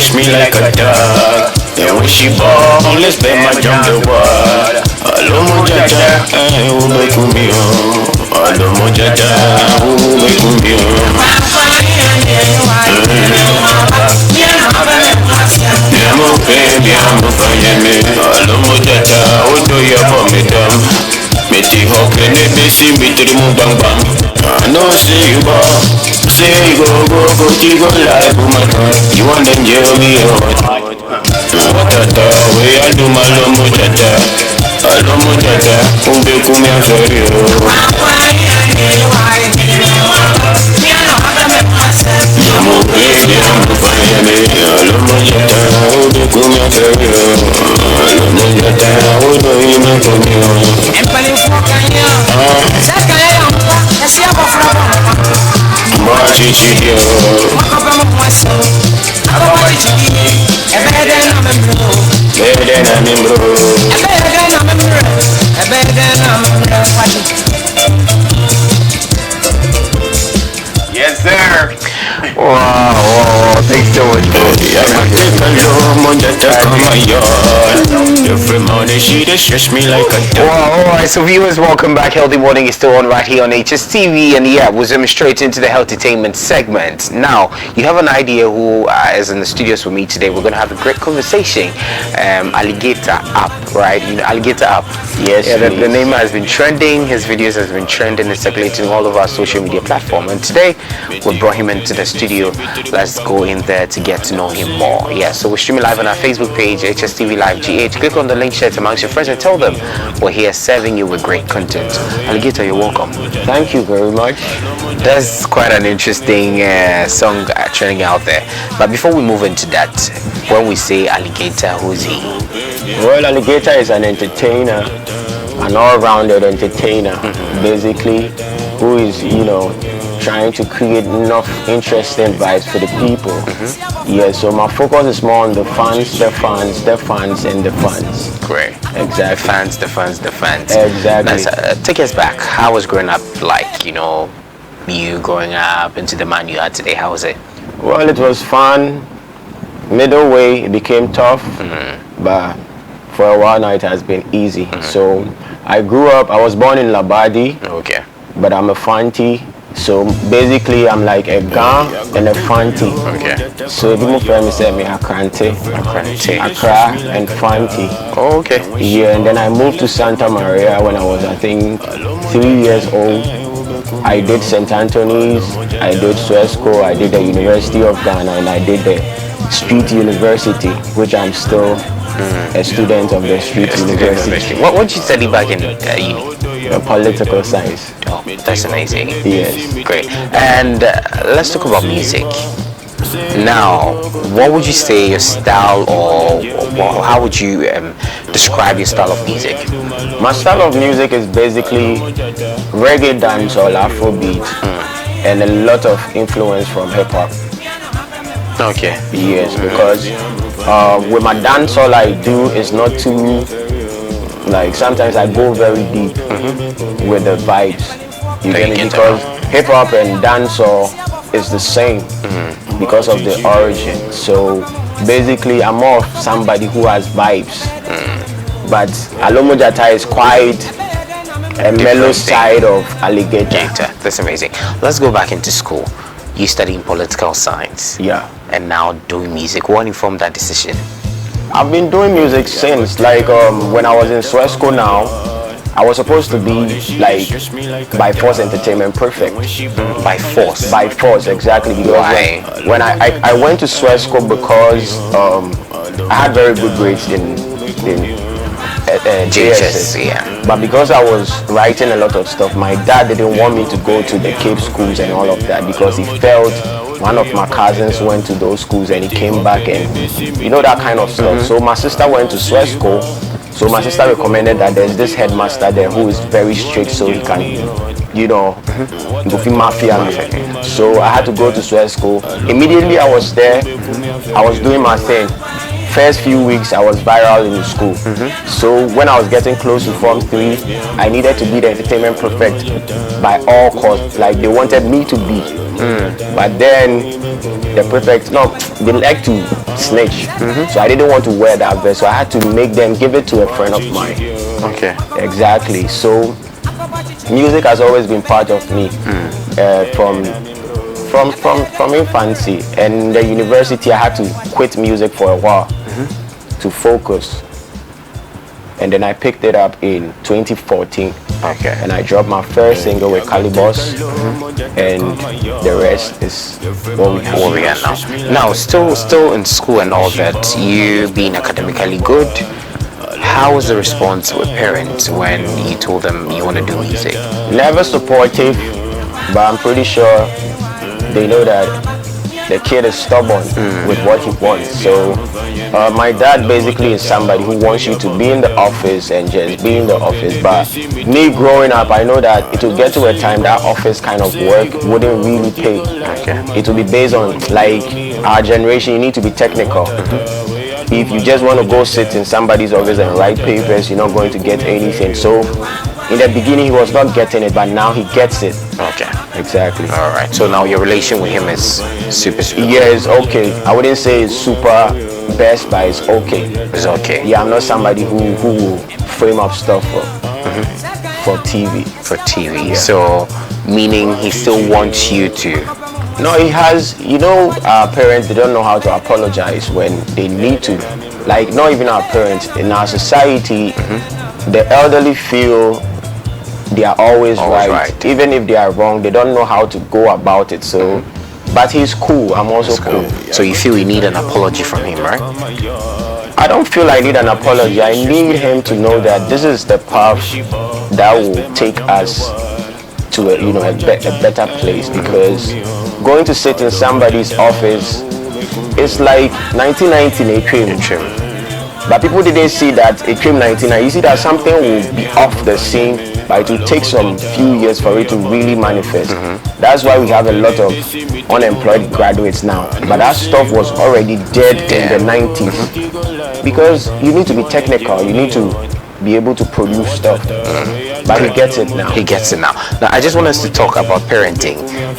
stretch me like a dog. And when she ball, let's bet my drum the word. Alomo Gyata, who make me home. Alomo Gyata, who make me home. Biamo baby, biamo fanyeme. Alomo Gyata, who do you for me dumb? Me ti hope ne besi me to the bang bang. I know say you ball, say you go you go live with my tongue. You want them jail me out. What a way I do my Alomo Gyata. Alomo Gyata, umbe kumi aferi o. Biamo baby, biamo fanyeme. Alomo Gyata, umbe kumi aferi o. Alomo Gyata, who do you make me Yes, sir. Wow, thanks so much, bro. Wow, alright, so viewers, welcome back. Healthy Morning is still on right here on HSTV, and yeah, we're zooming straight into the healthtainment segment. Now, you have an idea who is in the studios with me today. We're going to have a great conversation. Aligata app, right? You know, Aligata app. Yes, yeah, the name has been trending. His videos has been trending and circulating all over our social media platform. And today, we brought him into the studio. Let's go in there to get to know him more. Yeah, so we're streaming live on our Facebook page, HSTV Live GH. Click on the link, share it amongst your friends, and tell them we're here serving you with great content. Aligata, you're welcome. Thank you very much. That's quite an interesting song trending out there. But before we move into that, when we say Aligata, who's he? Well, Aligata is an entertainer, an all-rounded entertainer, basically, who is, trying to create enough interesting vibes for the people. Yeah, so my focus is more on the fans, and the fans. Great. Exactly. The fans. Exactly. Nice. Take us back. How was growing up like, you growing up into the man you are today? How was it? Well, it was fun. Middle way, it became tough, but for a while now it has been easy. So I grew up, I was born in Labadi, Okay. but I'm a Fanti. So basically, I'm like a Ga and a Fanti. Okay. So people friend me say me Akrante, Accra and Fanti. Oh, okay. Yeah, and then I moved to Santa Maria when I was, I think, 3 years old. I did St. Anthony's, I did Swesco, I did the University of Ghana, and I did the Street University, which I'm still a student of the Street University. What did you study back in uni? Political science. Oh, that's amazing. Yes. Great. And let's talk about music. Now, what would you say your style, or how would you describe your style of music? My style of music is basically reggae, dancehall, Afrobeat, and a lot of influence from hip hop. Okay. Yes, because with my dancehall I do is not too, like, sometimes I go very deep with the vibes. You get me? Because hip hop and dancehall is the same because of the origin. So basically, I'm more of somebody who has vibes. But Alomo Gyata is quite a mellow side of Aligata. That's amazing. Let's go back into school. You studying political science. Yeah. And now doing music. What informed that decision? I've been doing music since, like, when I was in Swesco now, I was supposed to be like by force entertainment prefect. By force? By force, exactly. Because why? When I went to Swesco because I had very good grades in JHS, yeah. But because I was writing a lot of stuff, my dad didn't want me to go to the Cape schools and all of that because he felt one of my cousins went to those schools and he came back and that kind of stuff. So my sister went to Swesco. So my sister recommended that there's this headmaster there who is very strict, so he can you know, Goofy Mafia. So I had to go to sweat school. Immediately I was there, I was doing my thing. First few weeks I was viral in the school. So when I was getting close to Form 3, I needed to be the entertainment prefect by all costs. Like they wanted me to be. But then the prefect, no, they like to snitch. So I didn't want to wear that vest. So I had to make them give it to a friend of mine. Okay. Exactly. So music has always been part of me from infancy. And the university, I had to quit music for a while to focus. And then I picked it up in 2014. Okay. And I dropped my first single with Calibos, and the rest is what we are now. Now, still in school and all that, you being academically good, how was the response with parents when you told them you want to do music? Never supportive, but I'm pretty sure they know that the kid is stubborn with what he wants. So my dad basically is somebody who wants you to be in the office and just be in the office. But me growing up, I know that it will get to a time that office kind of work wouldn't really pay. Okay. It will be based on, like, our generation, you need to be technical. If you just want to go sit in somebody's office and write papers, you're not going to get anything. So in the beginning he was not getting it, but now he gets it. Okay. Exactly. All right. So now your relation with him is super. Yeah, it's okay. I wouldn't say it's super best, but it's okay. It's okay. Yeah, I'm not somebody who will frame up stuff for TV. For TV. Yeah. So meaning he still wants you to. No, he has, you know, our parents, they don't know how to apologize when they need to. Like, not even our parents, in our society, the elderly feel they are always right. Even if they are wrong, they don't know how to go about it. So, but he's cool. I'm also cool. So you feel you need an apology from him, right? I don't feel I need an apology. I need him to know that this is the path that will take us to a better place, because going to sit in somebody's office, it's like 1990 a trim. But people didn't see that a trim 1990. You see that something will be off the scene, but it will take some few years for it to really manifest. That's why we have a lot of unemployed graduates now. But that stuff was already dead in the 90s. Because you need to be technical, you need to be able to produce stuff. But he gets it now. He gets it now. Now, I just want us to talk about parenting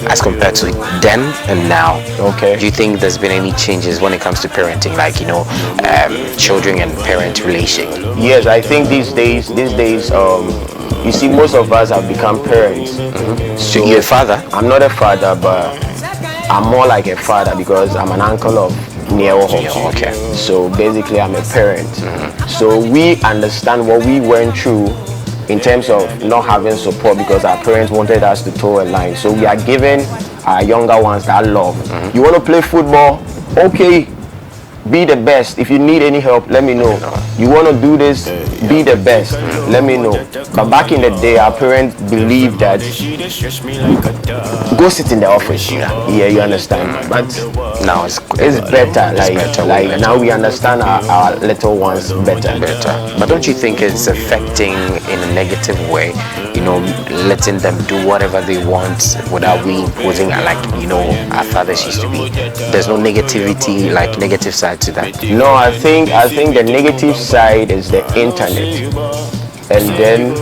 as compared to then and now. Okay. Do you think there's been any changes when it comes to parenting, like, children and parent relation? Yes, I think these days, you see, most of us have become parents. So you're a father? I'm not a father, but I'm more like a father because I'm an uncle of Neo. Okay. So basically, I'm a parent. So we understand what we went through in terms of not having support because our parents wanted us to toe a line. So we are giving our younger ones that love. You want to play football? Okay, be the best. If you need any help, let me know. You want to do this? Be the best. Let me know. But back in the day, our parents believed that go sit in the office. Yeah, you understand. But now it's better. Like now we understand our little ones better. But don't you think it's affecting in a negative way? Letting them do whatever they want without we imposing, our fathers used to be. There's no negativity, like negative side to that. No, I think the negative side is the internet, and then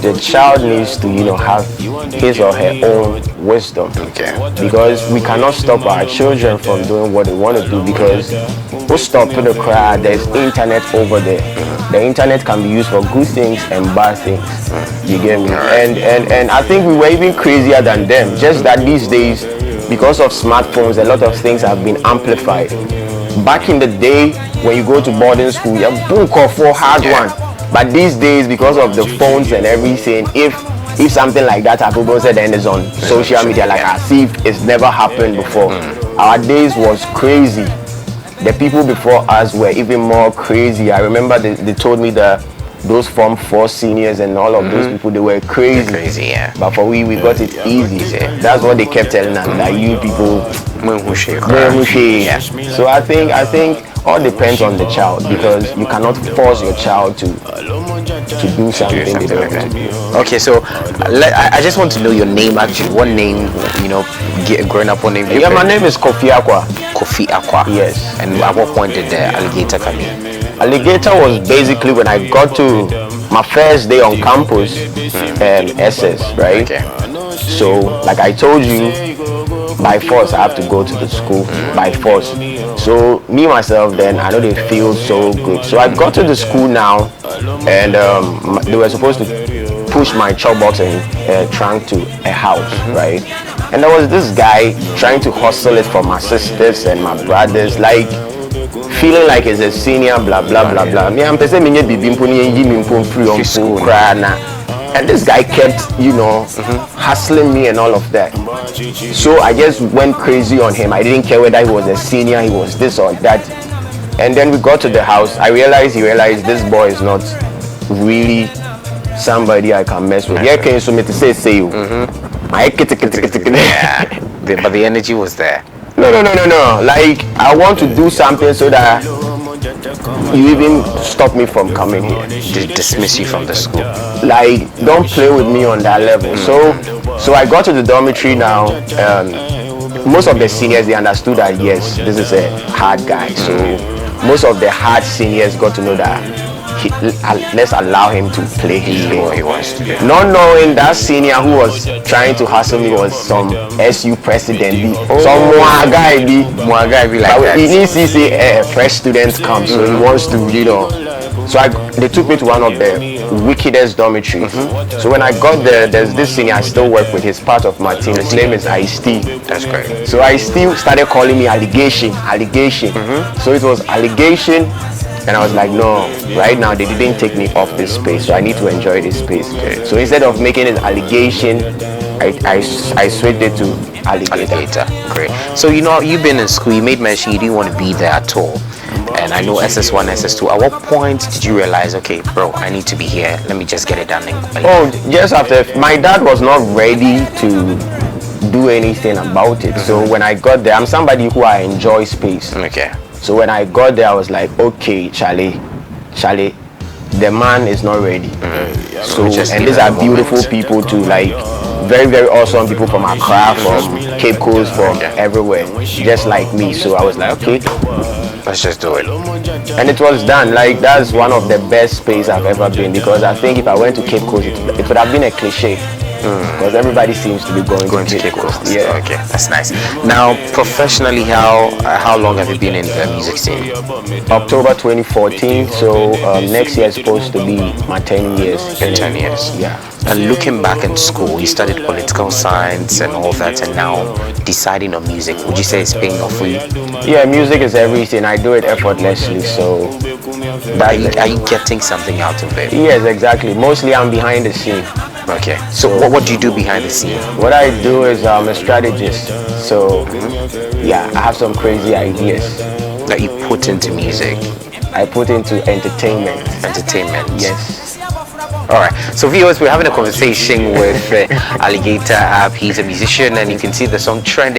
the child needs to have his or her own wisdom. Okay. Because we cannot stop our children from doing what they want to do, because we'll stop to the crowd. There's internet over there. The internet can be used for good things and bad things. You get me? And I think we were even crazier than them. Just that these days, because of smartphones, a lot of things have been amplified. Back in the day, when you go to boarding school, you have book or for hard one. But these days, because of the phones and everything, if something like that happens, then it's on social media, like as if it's never happened before. Our days was crazy. The people before us were even more crazy. I remember they told me that those Form 4 seniors and all of those people, they were crazy. Crazy, yeah. But for we got it easy. That's what they kept telling us, that you people. Yeah. So I think all depends on the child, because you cannot force your child to do something they don't want to do. Okay, so I just want to know your name actually. What name, growing up, what name? Yeah, my name is Kofi Aqua. Kofi Aqua. Yes. And at what point did the Alligator come in? Alligator was basically when I got to my first day on campus, SS, right? Okay. So, like I told you, by force I have to go to the school by force. So me myself, then I know they feel so good. So I got to the school now, and they were supposed to push my chalk box and trunk to a house, right? And there was this guy trying to hustle it for my sisters and my brothers, like feeling like he's a senior, blah blah blah blah. Me, I'm saying, free school, and this guy kept, hustling me and all of that. So I just went crazy on him. I didn't care whether he was a senior, he was this or that. And then we got to the house. I realized he realized this boy is not really somebody I can mess with. Yeah, can you say you? Yeah, but the energy was there. No. Like, I want to do something so that you even stop me from coming here. Dismiss you from the school. Like, don't play with me on that level. So I got to the dormitory now. Most of the seniors, they understood that yes, this is a hard guy. So most of the hard seniors got to know that let's allow him to play his game. What he wants to do. Not knowing that senior who was trying to hustle me was some SU president, some guy be like that. He needs to see a fresh student come, so he wants to, So they took me to one of the wickedest dormitories. So when I got there, there's this senior I still work with. He's part of my team. His name is Ice-T. That's great. So Ice-T started calling me allegation. So it was allegation. And I was like, no, right now they didn't take me off this space, so I need to enjoy this space. Okay. So instead of making it allegation, I switched it to alligator. Great. So you've been in school, you made mention you didn't want to be there at all. And I know SS1, SS2. At what point did you realize, okay, bro, I need to be here, let me just get it done? Just after. My dad was not ready to do anything about it. So when I got there, I'm somebody who I enjoy space. Okay. So when I got there, I was like, okay, Charlie, the man is not ready. So, and these are beautiful people too, like very, very awesome people from Accra, from Cape Coast, from everywhere, just like me. So I was like, okay, let's just do it. And it was done. Like, that's one of the best space I've ever been, because I think if I went to Cape Coast, it would have been a cliche. Because everybody seems to be going to Cape Coast. Yeah. Okay, that's nice. Now, professionally, how long have you been in the music scene? October 2014. So next year is supposed to be my 10 years. 10 years. Yeah. And looking back in school, you studied political science and all that, and now deciding on music. Would you say it's paying off for you? Yeah, music is everything. I do it effortlessly. So, are you getting something out of it? Yes, exactly. Mostly I'm behind the scene. Okay. So what do you do behind the scene? What I do is I'm a strategist. So yeah, I have some crazy ideas that you put into music. I put into entertainment. Yes. All right. So viewers, we're having a conversation with Alligator. He's a musician, and you can see the song trending.